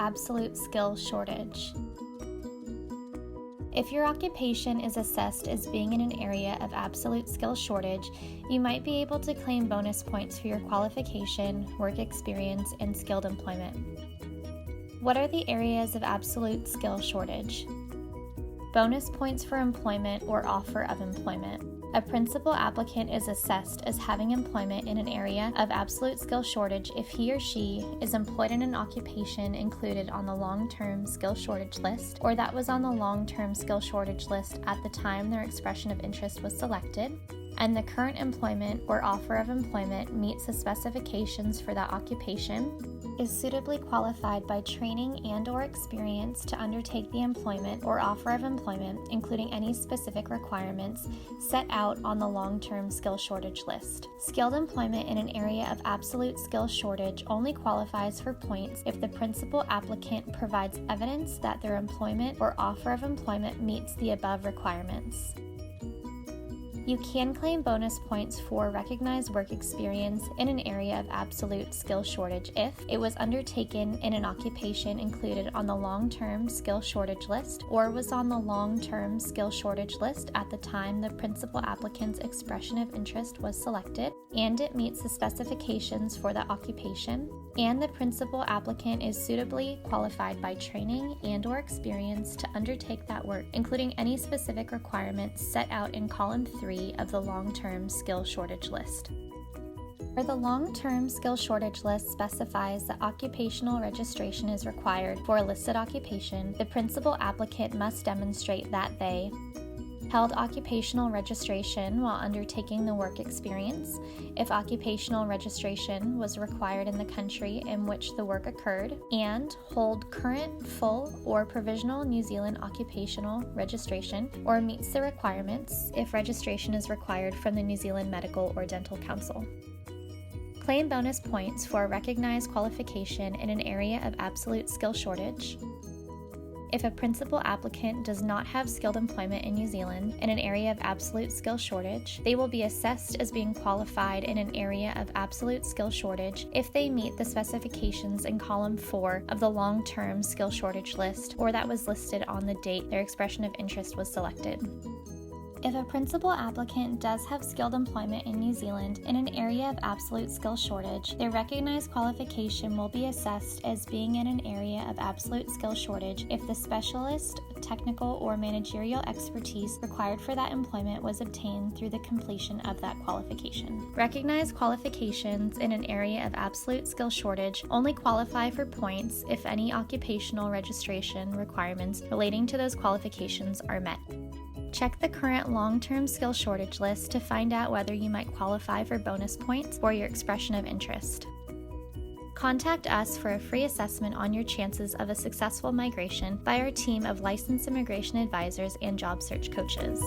absolute skill shortage. If your occupation is assessed as being in an area of absolute skill shortage, you might be able to claim bonus points for your qualification, work experience, and skilled employment. What are the areas of absolute skill shortage? Bonus points for employment or offer of employment. A principal applicant is assessed as having employment in an area of absolute skill shortage if he or she is employed in an occupation included on the long-term skill shortage list or that was on the long-term skill shortage list at the time their expression of interest was selected, and the current employment or offer of employment meets the specifications for that occupation, is suitably qualified by training and/or experience to undertake the employment or offer of employment, including any specific requirements set out on the long-term skill shortage list. Skilled employment in an area of absolute skill shortage only qualifies for points if the principal applicant provides evidence that their employment or offer of employment meets the above requirements. You can claim bonus points for recognized work experience in an area of absolute skill shortage if it was undertaken in an occupation included on the long-term skill shortage list or was on the long-term skill shortage list at the time the principal applicant's expression of interest was selected, and it meets the specifications for the occupation, and the principal applicant is suitably qualified by training and/or experience to undertake that work, including any specific requirements set out in column 3 of the long-term skill shortage list. Where the long-term skill shortage list specifies that occupational registration is required for a listed occupation, the principal applicant must demonstrate that they held occupational registration while undertaking the work experience, if occupational registration was required in the country in which the work occurred, and hold current, full, or provisional New Zealand occupational registration, or meets the requirements if registration is required from the New Zealand Medical or Dental Council. Claim bonus points for a recognized qualification in an area of absolute skill shortage. If a principal applicant does not have skilled employment in New Zealand in an area of absolute skill shortage, they will be assessed as being qualified in an area of absolute skill shortage if they meet the specifications in column 4 of the long-term skill shortage list or that was listed on the date their expression of interest was selected. If a principal applicant does have skilled employment in New Zealand in an area of absolute skill shortage, their recognized qualification will be assessed as being in an area of absolute skill shortage if the specialist, technical, or managerial expertise required for that employment was obtained through the completion of that qualification. Recognized qualifications in an area of absolute skill shortage only qualify for points if any occupational registration requirements relating to those qualifications are met. Check the current long-term skill shortage list to find out whether you might qualify for bonus points or your expression of interest. Contact us for a free assessment on your chances of a successful migration by our team of licensed immigration advisors and job search coaches.